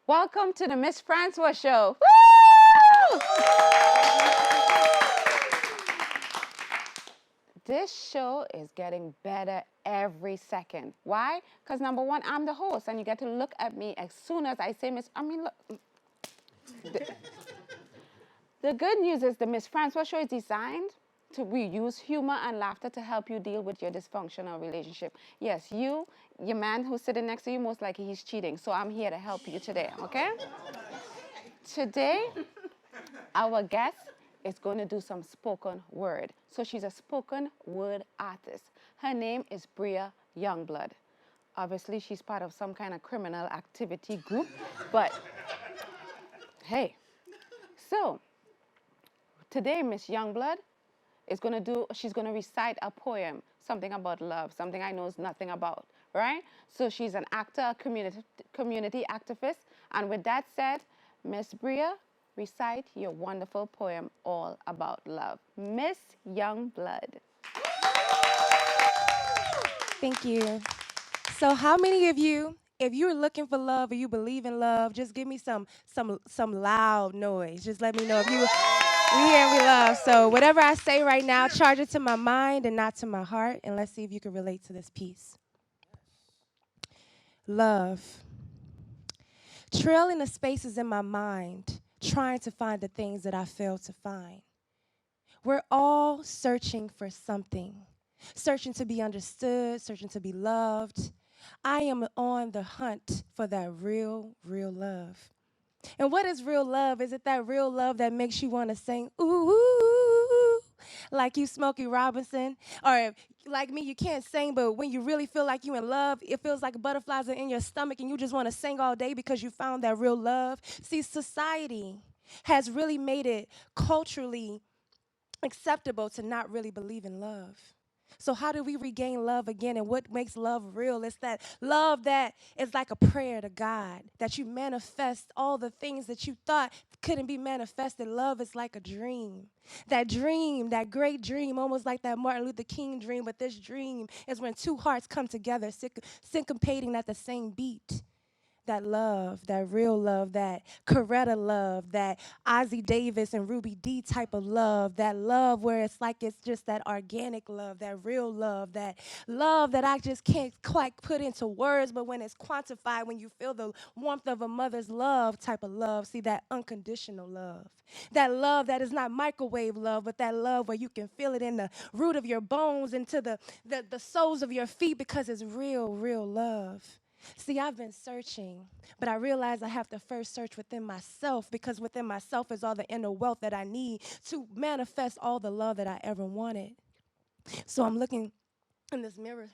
Welcome to the Ms Francois Show. Woo! This show is getting better every second. Why? Because number one, I'm the host, and you get to look at me as soon as I say Miss. I mean, look. The good news is the Ms Francois Show is designed to we use humor and laughter to help you deal with your dysfunctional relationship. Yes, your man who's sitting next to you, most likely he's cheating. So I'm here to help you today, okay? Today, our guest is going to do some spoken word. So she's a spoken word artist. Her name is Bria Youngblood. Obviously, she's part of some kind of criminal activity group, but hey. So, today, Miss Youngblood she's going to recite a poem, something about love, something I know nothing about, right? So she's an actor, a community activist. And with that said, Miss Bria, recite your wonderful poem all about love. Miss Youngblood. Thank you. So how many of you, if you're looking for love or you believe in love, just give me some loud noise. Just let me know if you hear me love. So whatever I say right now, charge it to my mind and not to my heart. And let's see if you can relate to this piece. Love. Trailing the spaces in my mind, trying to find the things that I failed to find. We're all searching for something, searching to be understood, searching to be loved. I am on the hunt for that real love. And what is real love? Is it that real love that makes you want to sing, ooh, ooh, ooh, like you, Smokey Robinson? Or like me, you can't sing, but when you really feel like you in love, it feels like butterflies are in your stomach and you just want to sing all day because you found that real love. See, society has really made it culturally acceptable to not really believe in love. So how do we regain love again? And what makes love real? It's that love that is like a prayer to God, that you manifest all the things that you thought couldn't be manifested. Love is like a dream, that great dream, almost like that Martin Luther King dream. But this dream is when two hearts come together, syncopating at the same beat. That love, that real love, that Coretta love, that Ozzie Davis and Ruby D type of love, that love where it's like it's just that organic love, that real love that I just can't quite put into words, but when it's quantified, when you feel the warmth of a mother's love type of love, see that unconditional love. That love that is not microwave love, but that love where you can feel it in the root of your bones into the soles of your feet because it's real love. See, I've been searching, but I realize I have to first search within myself because within myself is all the inner wealth that I need to manifest all the love that I ever wanted. So I'm looking in this mirror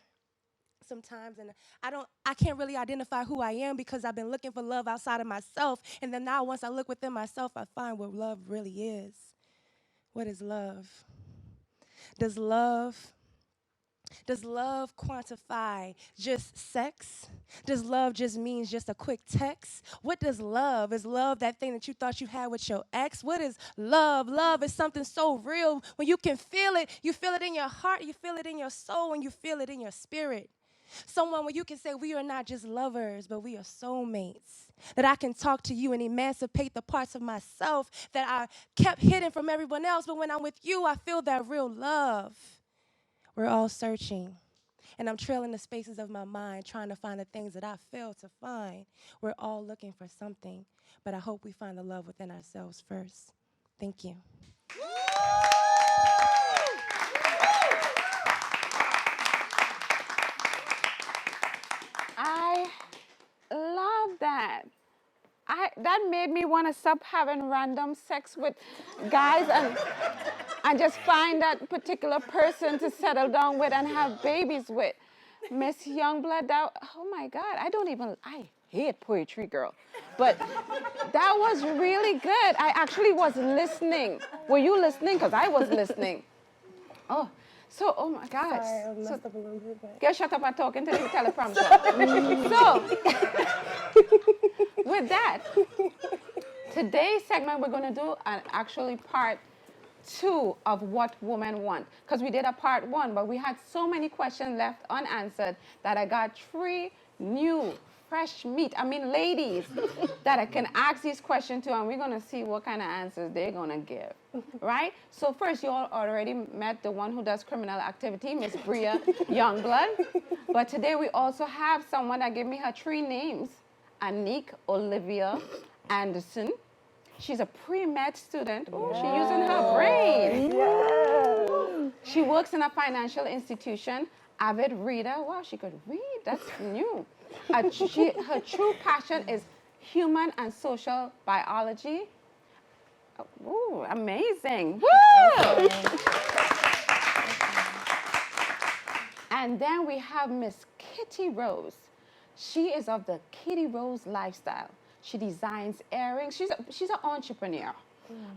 sometimes and I can't really identify who I am because I've been looking for love outside of myself, and then now once I look within myself, I find what love really is. What is love? Does love Does love quantify just sex? Does love just means just a quick text? What does love? Is love that thing that you thought you had with your ex? What is love? Love is something so real when you can feel it. You feel it in your heart, you feel it in your soul, and you feel it in your spirit. Someone where you can say we are not just lovers, but we are soulmates. That I can talk to you and emancipate the parts of myself that I kept hidden from everyone else. But when I'm with you, I feel that real love. We're all searching. And I'm trailing the spaces of my mind, trying to find the things that I failed to find. We're all looking for something, but I hope we find the love within ourselves first. Thank you. I love that. That made me want to stop having random sex with guys and just find that particular person to settle down with and have babies with. Miss Youngblood, oh my God, I hate poetry, girl. But that was really good. I actually was listening. Were you listening? Because I was listening. Oh, so, oh my gosh. Sorry, I So, messed up a little bit. But girl, shut up and talking to the teleprompter. So, with that, today's segment, we're going to do actually part 2 of what women want. Because we did a part 1, but we had so many questions left unanswered that I got 3 new fresh meat. I mean, ladies that I can ask these questions to, and we're going to see what kind of answers they're going to give, right? So first, you all already met the one who does criminal activity, Ms. Bria Youngblood. But today we also have someone that gave me her 3 names, Anique Olivia Anderson. She's a pre-med student. Oh, she's using her brain. Yeah. She works in a financial institution, avid reader. Wow, she could read. That's new. Her true passion is human and social biology. Ooh, amazing. Woo! And then we have Miss Kitty Rose. She is of the Kitty Rose lifestyle. She designs earrings. She's an entrepreneur.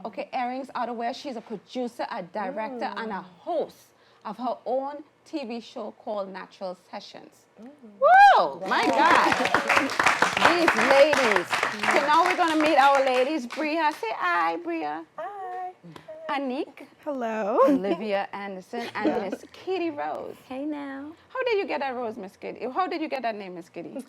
Okay, earrings, outerwear. She's a producer, a director, and a host of her own TV show called Natural Sessions. Whoa, my God. These ladies. So now we're going to meet our ladies. Bria, say hi, Bria. Hi. Anique. Hello. Olivia Anderson and Miss Kitty Rose. Hey now. How did you get that Rose, Miss Kitty? How did you get that name, Miss Kitty?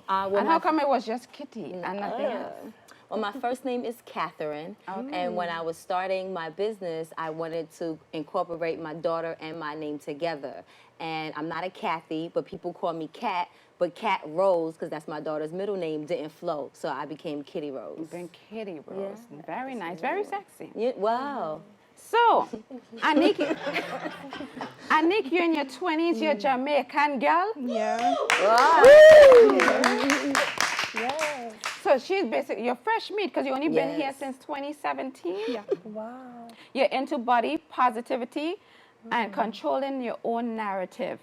Well, And how come it was just Kitty and nothing else? Well, my first name is Catherine, and when I was starting my business, I wanted to incorporate my daughter and my name together. And I'm not a Kathy, but people call me Cat, but Cat Rose, because that's my daughter's middle name, didn't flow, so I became Kitty Rose. You've been Kitty Rose. Yeah. Very nice, very sexy. Yeah, wow. So, Anique, you're in your 20s, you're a Jamaican girl. Yeah. Wow. Yeah. So she's basically your fresh meat because you've only been here Yes. since 2017. Yeah. Wow. You're into body positivity and controlling your own narrative.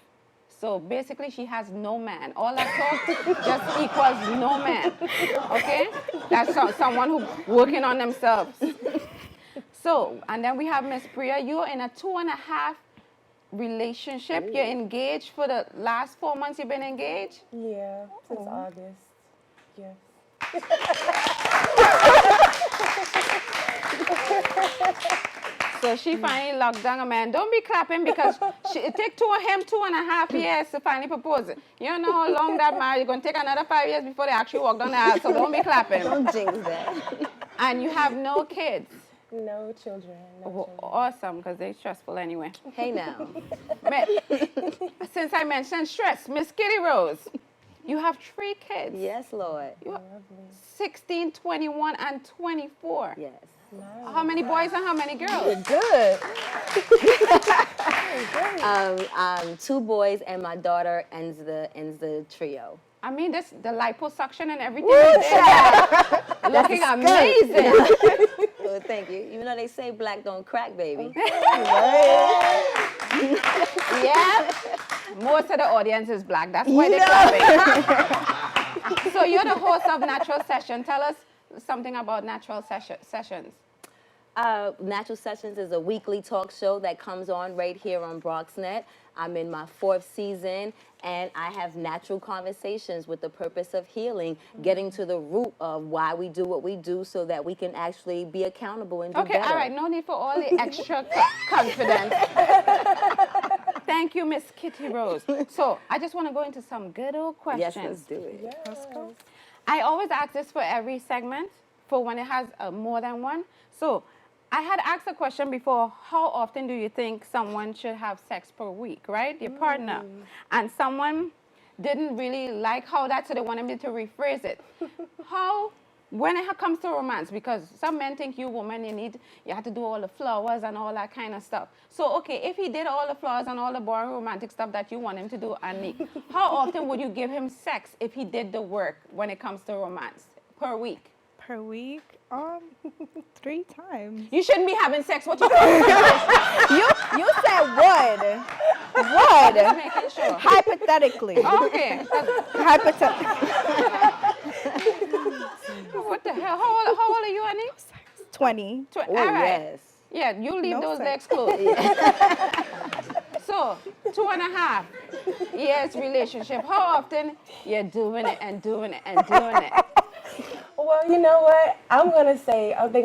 So basically, she has no man. All that talk just equals no man. Okay? That's someone who's working on themselves. So, and then we have Miss Bria. You're in a 2.5 relationship. You're engaged for the last 4 months. You've been engaged. Yeah. Since August. Yeah. So she finally locked down a man. Don't be clapping because it took him 2.5 years to finally propose it. You don't know how long that marriage is going to take another 5 years before they actually walk down the aisle. So don't be clapping. Don't jinx that. And you have no kids. No children. No Oh, children. awesome, because they're stressful anyway. Hey now. Since I mentioned stress, Miss Kitty Rose, you have 3 kids. Yes, Lord. You are 16, 21, and 24. Yes. How many boys and how many girls? Good. 2 boys and my daughter ends the trio. I mean, the liposuction and everything is there. Looking amazing. Well, thank you. Even though they say black don't crack, baby. Yeah. Most of the audience is black. That's why they're clapping. So you're the host of Natural Session. Tell us something about Natural Sessions. Natural Sessions is a weekly talk show that comes on right here on BronxNet. I'm in my 4th season, and I have natural conversations with the purpose of healing, getting to the root of why we do what we do so that we can actually be accountable and do better. Okay, all right. No need for all the extra confidence. Thank you, Miss Kitty Rose. So I just want to go into some good old questions. Yes, let's do it. Yes. Let's go. I always ask this for every segment, for when it has more than one. So I had asked a question before, how often do you think someone should have sex per week, right? Your partner. And someone didn't really like how that, so they wanted me to rephrase it. When it comes to romance, because some men think you woman, you have to do all the flowers and all that kind of stuff. So, okay, if he did all the flowers and all the boring romantic stuff that you want him to do, Anique, how often would you give him sex if he did the work when it comes to romance per week? Per week? 3 times. You shouldn't be having sex. What you You said would. Would. making sure. Hypothetically. Okay. Hypothetically. What the hell? How old are you, Anique? 20. Oh, All right. yes. Yeah, you leave No those legs sex. closed. So, 2.5 years relationship. How often you're doing it and doing it and doing it? Well, you know what? I think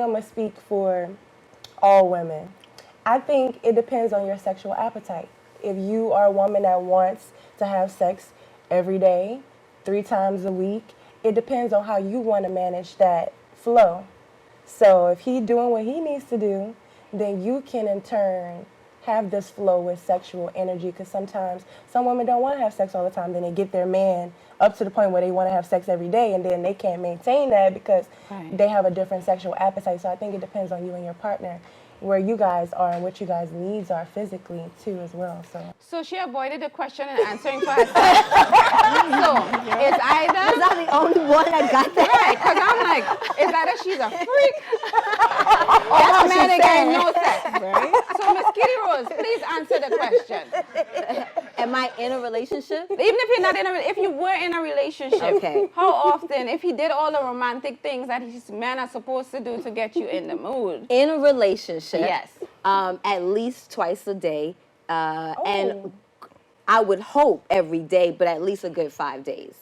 I'm going to speak for all women. I think it depends on your sexual appetite. If you are a woman that wants to have sex every day, 3 times a week. It depends on how you want to manage that flow. So if he's doing what he needs to do, then you can in turn have this flow with sexual energy, because sometimes some women don't want to have sex all the time. Then they get their man up to the point where they want to have sex every day, and then they can't maintain that because they have a different sexual appetite. So I think it depends on you and your partner, where you guys are and what you guys' needs are physically too as well. So she avoided the question and answering for herself. So it's either... Was I the only one that got that? Right, because I'm like, it's either she's a freak or her man ain't getting no sex. Right? So Miss Kitty Rose, please answer the question. Am I in a relationship? Even if you're not in a, if you were in a relationship, Okay. how often, if he did all the romantic things that his men are supposed to do to get you in the mood? In a relationship, Yes. At least twice a day, and I would hope every day, but at least a good 5 days.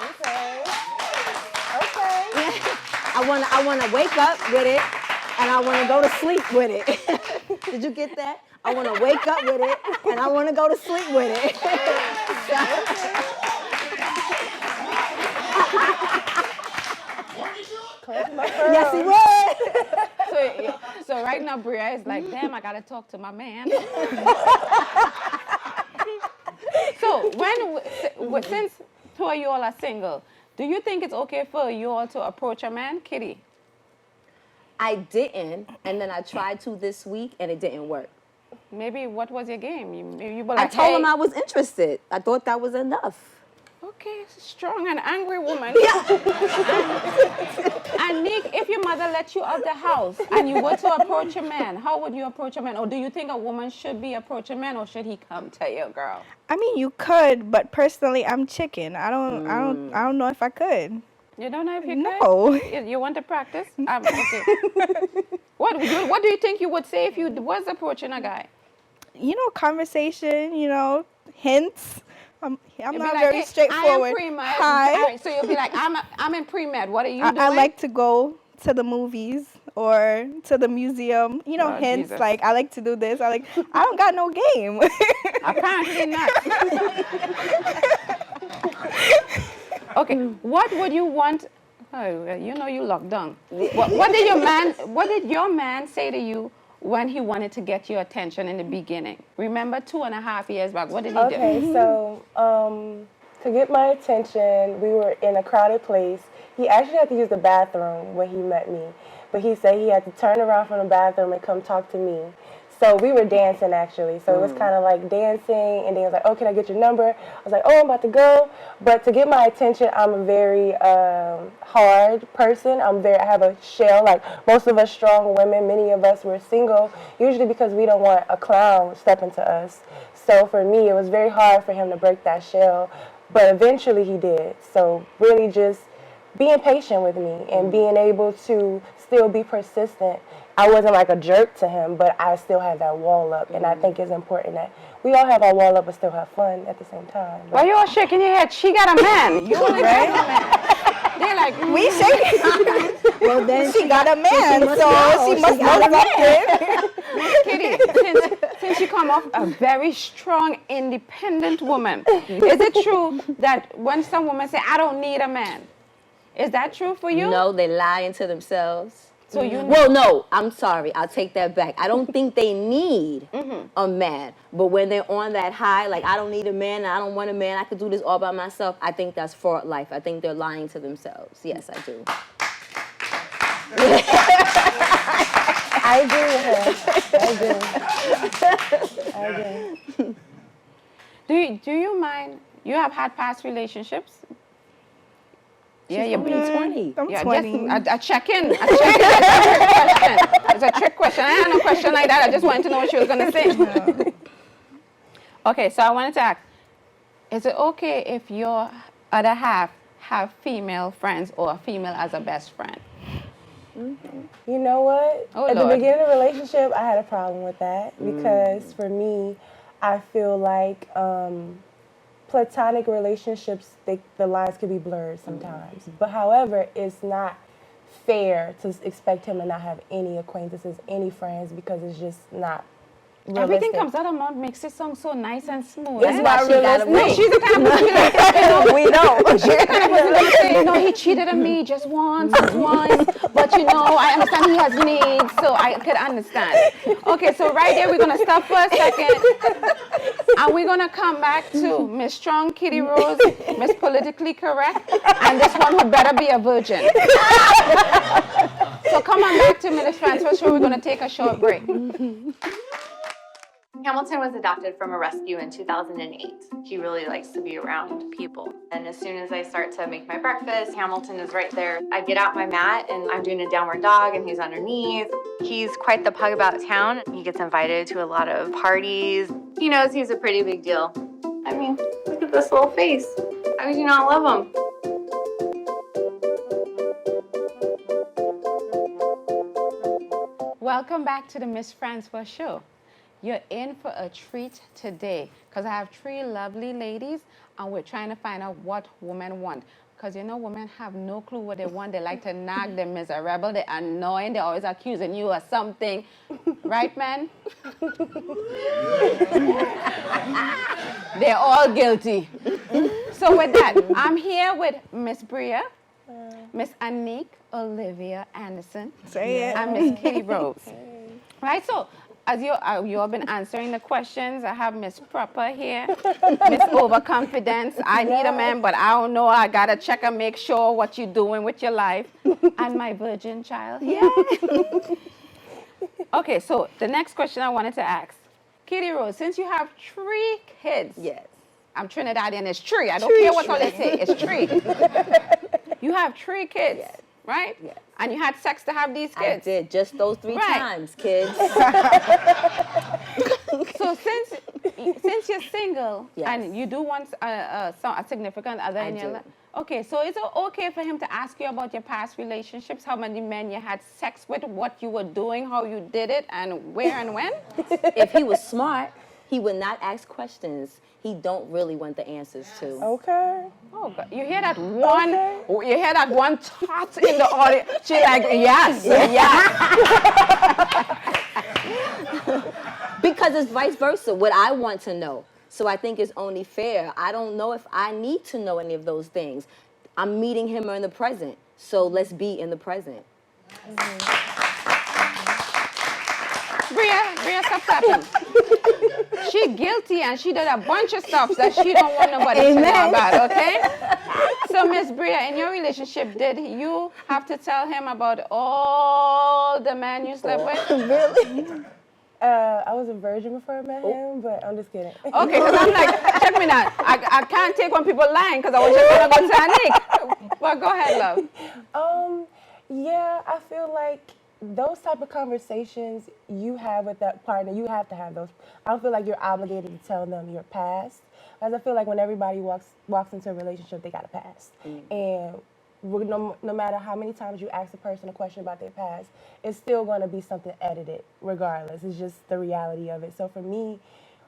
Okay. I want to wake up with it, and I want to go to sleep with it. Did you get that? I want to wake up with it, and I want to go to sleep with it. Yes, he would. So right now, Bria is like, damn, I gotta talk to my man. So since two of you all are single, do you think it's okay for you all to approach a man, Kitty? I didn't, and then I tried to this week, and it didn't work. Maybe what was your game? You were I like, told him hey. I was interested. I thought that was enough. Okay, strong and angry woman. Anique, if your mother let you out the house and you were to approach a man, how would you approach a man? Or do you think a woman should be approaching a man, or should he come to you, girl? I mean, you could, but personally, I'm chicken. I don't know if I could. You don't know if you No. could? You want to practice? Okay. What do you think you would say if you was approaching a guy? You know, conversation. You know, hints. I'm You'd be not like, very hey, straightforward. I am pre-med. Hi. All right, so you'll be like, I'm in pre-med. What are you doing? I like to go to the movies or to the museum. You know, Oh, hints Jesus. like I like to do this. I don't got no game. Apparently not. Okay, what would you want? Oh, you know you locked down. What did your man say to you when he wanted to get your attention in the beginning? Remember 2.5 years back, what did he do? Okay, so to get my attention, we were in a crowded place. He actually had to use the bathroom when he met me, but he said he had to turn around from the bathroom and come talk to me. So we were dancing actually. So it was kind of like dancing, and then he was like, "Oh, can I get your number?" I was like, "Oh, I'm about to go." But to get my attention, I'm a very hard person. I have a shell. Like most of us strong women, many of us were single, usually because we don't want a clown stepping to us. So for me, it was very hard for him to break that shell. But eventually he did. So really just being patient with me and being able to still be persistent. I wasn't like a jerk to him, but I still had that wall up. And I think it's important that we all have our wall up but still have fun at the same time. Why you all shaking your head? She got a man. You only got a man. They're like, We shaking. Well, then She got a man, so she must know something. Kitty, since you come off a very strong, independent woman, is it true that when some women say, I don't need a man, is that true for you? No, they lying to themselves. So you Well, no, I'm sorry. I'll take that back. I don't think they need a man. But when they're on that high, like, I don't need a man, I don't want a man, I could do this all by myself, I think that's fraud life. I think they're lying to themselves. Yes, I do. I agree with her. I do. Do you mind? You have had past relationships? Yeah, you're only 20. I'm Yeah, 20. just a check-in. It's a trick question. I had no question like that. I just wanted to know what she was going to say. Okay, so I wanted to ask, is it okay if your other half have female friends or a female as a best friend? You know what? Oh, At Lord. the beginning of the relationship, I had a problem with that because for me, I feel like platonic relationships, the lines can be blurred sometimes. But however, it's not fair to expect him to not have any acquaintances, any friends, because it's just not Everything realistic. comes out of her mouth makes it sound so nice and smooth. It's eh? not She got realistic. No, she's the kind of person like, We don't. she's the kind of person that say, no, he cheated on me just once, twice, but I understand he has needs, so I could understand. Okay, so right there, we're gonna stop for a second, and we're gonna come back to Miss Strong, Kitty Rose, Miss Politically Correct, and this one who better be a virgin. So come on back to Ms Francois Show. We're gonna take a short break. Hamilton was adopted from a rescue in 2008. He really likes to be around people. And as soon as I start to make my breakfast, Hamilton is right there. I get out my mat and I'm doing a downward dog and he's underneath. He's quite the pug about town. He gets invited to a lot of parties. He knows he's a pretty big deal. I mean, look at this little face. How could you not love him? Welcome back to the Ms Francois Show. You're in for a treat today because I have 3 lovely ladies and we're trying to find out what women want. Because women have no clue what they want. They like to nag, they're miserable, they're annoying, they're always accusing you of something. Right, men? They're all guilty. So with that, I'm here with Ms Bria, Miss Anique, Olivia Anderson, and Miss Kitty Rose. Right, so as you all been answering the questions, I have Miss Proper here, Miss Overconfidence. I need a man, but I don't know. I gotta check and make sure what you're doing with your life, and my virgin child here. Okay, so the next question I wanted to ask, Kitty Rose, since you have 3 kids. Yes. I'm Trinidadian. It's tree. I don't care what all they say. It's tree. You have 3 kids, Yes. right? Yes. And you had sex to have these kids. I did just those 3 Right. times, kids. So since you're single Yes. and you do want a significant other in your do. life, okay, so is it okay for him to ask you about your past relationships, how many men you had sex with, what you were doing, how you did it, and where and when? If he was smart, he would not ask questions he don't really want the answers to. Okay. Oh, God. You hear that one? You hear that one thought in the audience? She like, yes, yes. Because it's vice versa, what I want to know. So I think it's only fair. I don't know if I need to know any of those things. I'm meeting him in the present, so let's be in the present. Bria, stop tapping. She guilty and she did a bunch of stuff that she don't want nobody to know about, okay? So, Miss Bria, in your relationship, did you have to tell him about all the men you slept with? Really? I was a virgin before I met him, but I'm just kidding. Okay, because I'm like, check me now. I can't take when people lying because I was just going to go to Anique. Well, go ahead, love. Yeah, I feel like those type of conversations you have with that partner, you have to have those. I don't feel like you're obligated to tell them your past, as I feel like when everybody walks into a relationship, they got a past. And no matter how many times you ask a person a question about their past, it's still going to be something edited regardless. It's just the reality of it. So for me,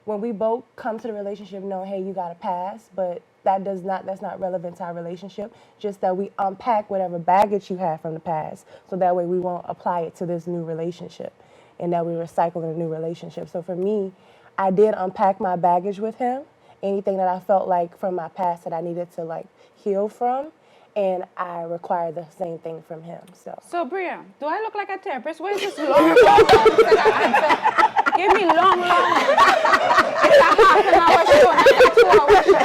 when we both come to the relationship knowing, hey, you got a past, but that's not relevant to our relationship, just that we unpack whatever baggage you have from the past, so that way we won't apply it to this new relationship, and that we recycle in a new relationship. So for me, I did unpack my baggage with him, anything that I felt like from my past that I needed to like heal from, and I require the same thing from him. So, Bria, do I look like a therapist? Where is this long that I answer? Give me long. It's a half an hour show, not a 2-hour show.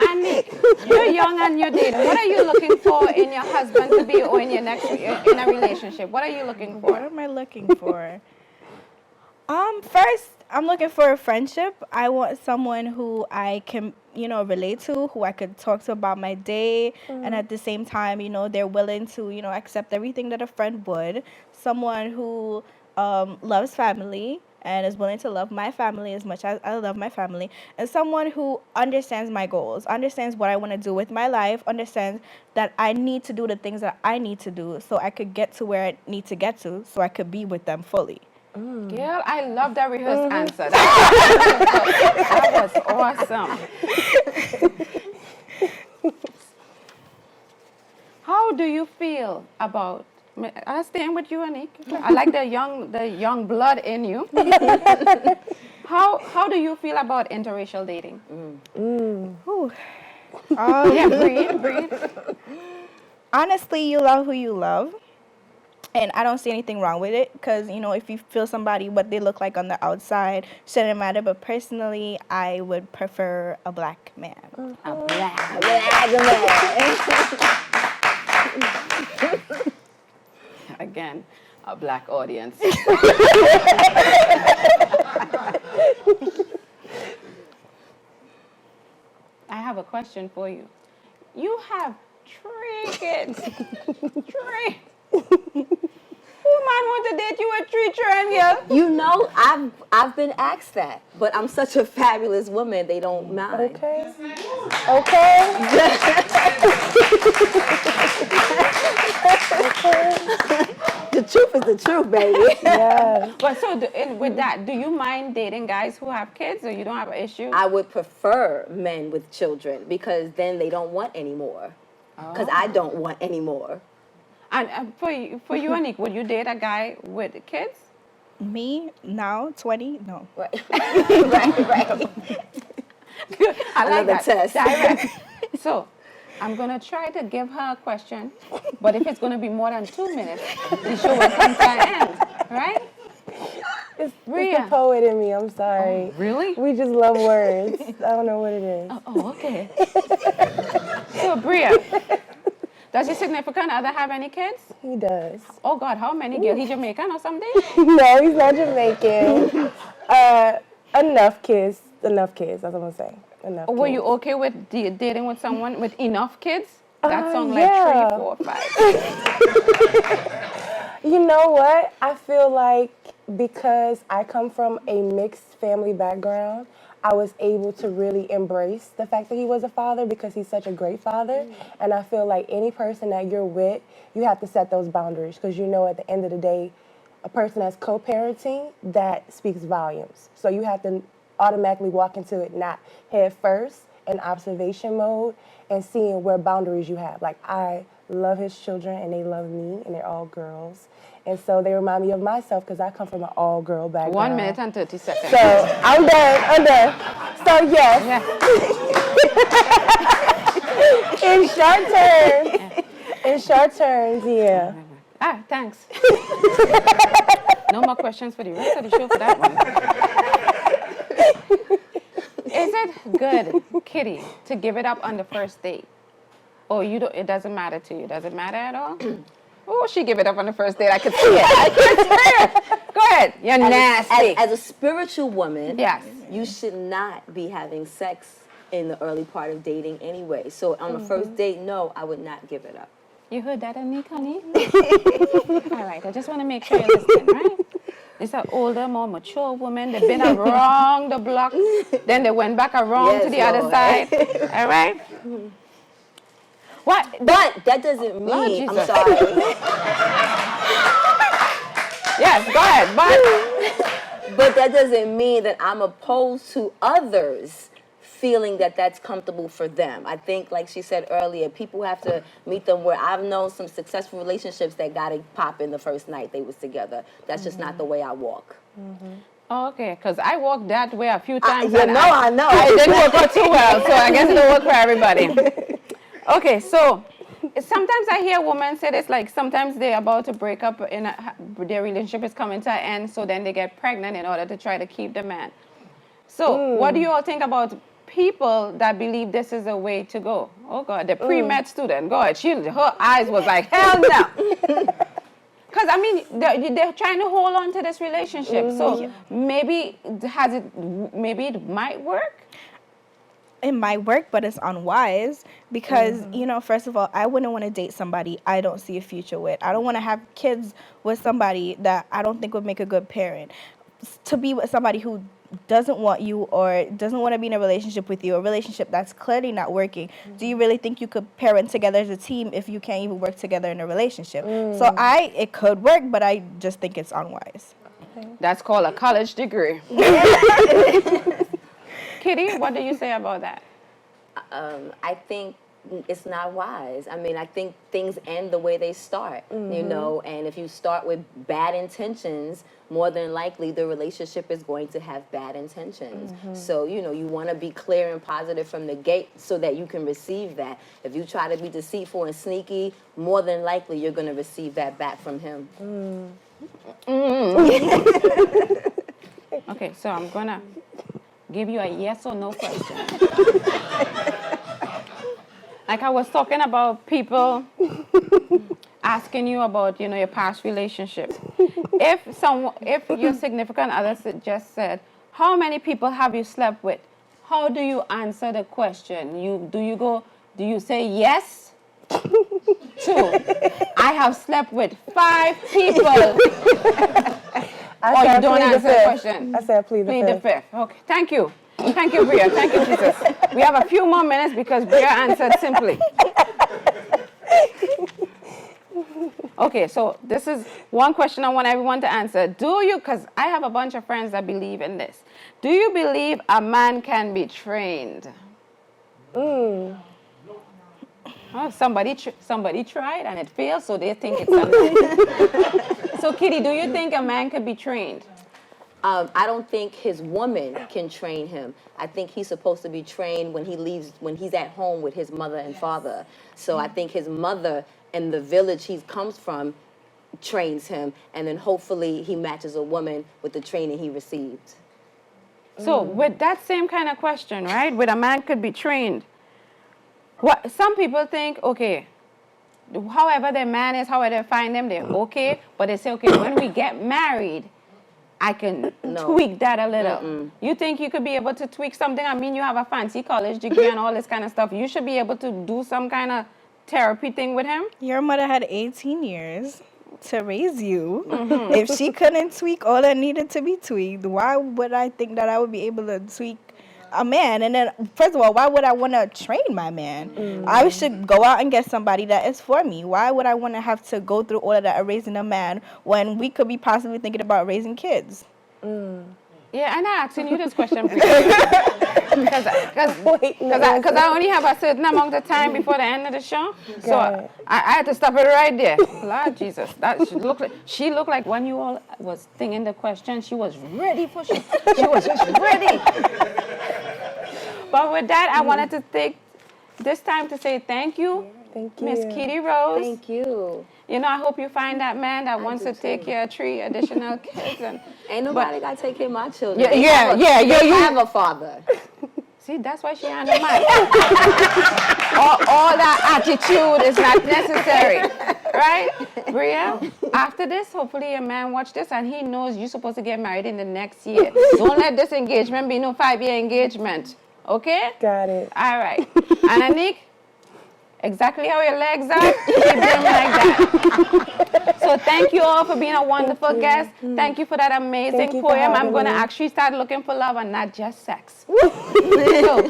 Anique, you're young and you're dating. What are you looking for in your husband to be or in your in a relationship? What are you looking for? What am I looking for? First, I'm looking for a friendship. I want someone who I can, relate to, who I could talk to about my day, and at the same time, they're willing to, accept everything that a friend would. Someone who loves family and is willing to love my family as much as I love my family, and someone who understands my goals, understands what I want to do with my life, understands that I need to do the things that I need to do so I could get to where I need to get to, so I could be with them fully. Girl, I love that rehearsed answer. That was awesome. How do you feel about I'll stay with you, Anique. I like the young blood in you. How do you feel about interracial dating? Yeah, breathe. Honestly, you love who you love. And I don't see anything wrong with it because, you know, if you feel somebody, what they look like on the outside, shouldn't matter. But personally, I would prefer a black man. A black man. Again, a black audience. I have a question for you. You have 3 kids. 3. Who man want to date you with 3 children here? You know, I've been asked that, but I'm such a fabulous woman, they don't mind. Okay. The truth is the truth, baby. Yeah. But so with that, do you mind dating guys who have kids, or you don't have an issue? I would prefer men with children because then they don't want any more. Because I don't want any more. And for you, Anique, would you date a guy with kids? Me, now, 20? No. Right. right. I like Another that. test. Direct. So, I'm going to try to give her a question, but if it's going to be more than 2 minutes, the show will come to an end, right? It's Bria. the poet in me, I'm sorry. Oh, really? We just love words. I don't know what it is. Oh, okay. So, Bria, does your significant other have any kids? He does. Oh, God, how many girls? He's Jamaican or something? No, he's not Jamaican. Enough kids, that's what I'm gonna say. Enough Were kids. you okay with dating with someone with enough kids? That sounds yeah. like 3, 4, 5. You know what? I feel like because I come from a mixed family background, I was able to really embrace the fact that he was a father because he's such a great father. And I feel like any person that you're with, you have to set those boundaries because you know at the end of the day, a person that's co-parenting, that speaks volumes. So you have to automatically walk into it not head first in observation mode and seeing where boundaries you have. Like I love his children and they love me and they're all girls. And so they remind me of myself because I come from an all-girl background. 1 minute and 30 seconds. So I'm done. So yes, in short terms, yeah. Ah, thanks. No more questions for the rest of the show for that one. Is it good, Kitty, to give it up on the first date? Or it doesn't matter to you? Does it matter at all? Oh, she gave it up on the first date. I could see it. Go ahead. You're nasty. As a spiritual woman, Yes. you should not be having sex in the early part of dating anyway. So on the first date, no, I would not give it up. You heard that, Anique, honey? All right, I just want to make sure you're listening, right? It's an older, more mature woman. They've been around the block. Then they went back around to the other side. All right? What? But that doesn't mean, I'm Jesus. sorry. Yes, go ahead. But that doesn't mean that I'm opposed to others feeling that that's comfortable for them. I think, like she said earlier, people have to meet them where I've known some successful relationships that got it popping the first night they was together. That's just not the way I walk. Oh, okay, because I walked that way a few times. I know. It didn't work out too well, so I guess it'll work for everybody. Okay, so sometimes I hear women say this, like sometimes they're about to break up, their relationship is coming to an end, so then they get pregnant in order to try to keep the man. So what do you all think about people that believe this is a way to go? Oh, God, the pre-med student, God, her eyes was like, hell no. Because, I mean, they're trying to hold on to this relationship. So maybe it might work. It might work, but it's unwise because, you know, first of all, I wouldn't want to date somebody I don't see a future with. I don't want to have kids with somebody that I don't think would make a good parent. To be with somebody who doesn't want you or doesn't want to be in a relationship with you, a relationship that's clearly not working, do you really think you could parent together as a team if you can't even work together in a relationship? So it could work, but I just think it's unwise. That's called a college degree. Kitty, what do you say about that? I think it's not wise. I mean, I think things end the way they start, you know, and if you start with bad intentions, more than likely the relationship is going to have bad intentions. So, you know, you want to be clear and positive from the gate so that you can receive that. If you try to be deceitful and sneaky, more than likely you're going to receive that back from him. Okay, so I'm going to give you a yes or no question. Like I was talking about people asking you about, you know, your past relationship. If your significant other just said, how many people have you slept with? How do you answer the question? Do you say yes? 2, I have slept with 5 people. Or you don't answer the question? I said plead the fifth. Okay, thank you. Thank you, Bria. Thank you, Jesus. We have a few more minutes because Bria answered simply. Okay, so this is one question I want everyone to answer. Because I have a bunch of friends that believe in this. Do you believe a man can be trained? Oh, somebody tried and it failed, so they think it's a man. So, Kitty, do you think a man could be trained? I don't think his woman can train him. I think he's supposed to be trained when he's at home with his mother and father. So I think his mother and the village he comes from trains him, and then hopefully he matches a woman with the training he received. So with that same kind of question, right, with a man could be trained, some people think, okay, however their man is, however they find them, they're okay, but they say, okay, when we get married, I can tweak that a little. You think you could be able to tweak something? I mean, you have a fancy college degree and all this kind of stuff. You should be able to do some kind of therapy thing with him. Your mother had 18 years to raise you. If she couldn't tweak all that needed to be tweaked, why would I think that I would be able to tweak a man? And then, first of all, why would I want to train my man? I should go out and get somebody that is for me. Why would I want to have to go through all of that of raising a man when we could be possibly thinking about raising kids? Yeah, I'm not asking you this question because I only have a certain amount of time before the end of the show. So I had to stop it right there. Lord Jesus, she looked like when you all was thinking the question, she was ready for she was just ready. But with that, I wanted to take this time to say thank you. Thank you. Miss Kitty Rose. Thank you. You know, I hope you find that man that wants to take care of 3 additional kids. Ain't nobody got to take care of my children. You have a father. See, that's why she on the mic. all that attitude is not necessary. Right? Bria, after this, hopefully a man watch this and he knows you're supposed to get married in the next year. Don't let this engagement be no 5-year engagement. Okay? Got it. All right. And Anique, exactly how your legs are, keep them like that. So thank you all for being a wonderful guest. Thank you for that amazing poem. I'm going to actually start looking for love and not just sex. So,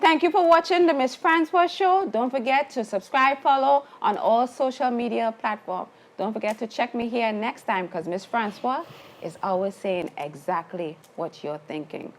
thank you for watching the Ms Francois Show. Don't forget to subscribe, follow on all social media platforms. Don't forget to check me here next time because Ms Francois is always saying exactly what you're thinking.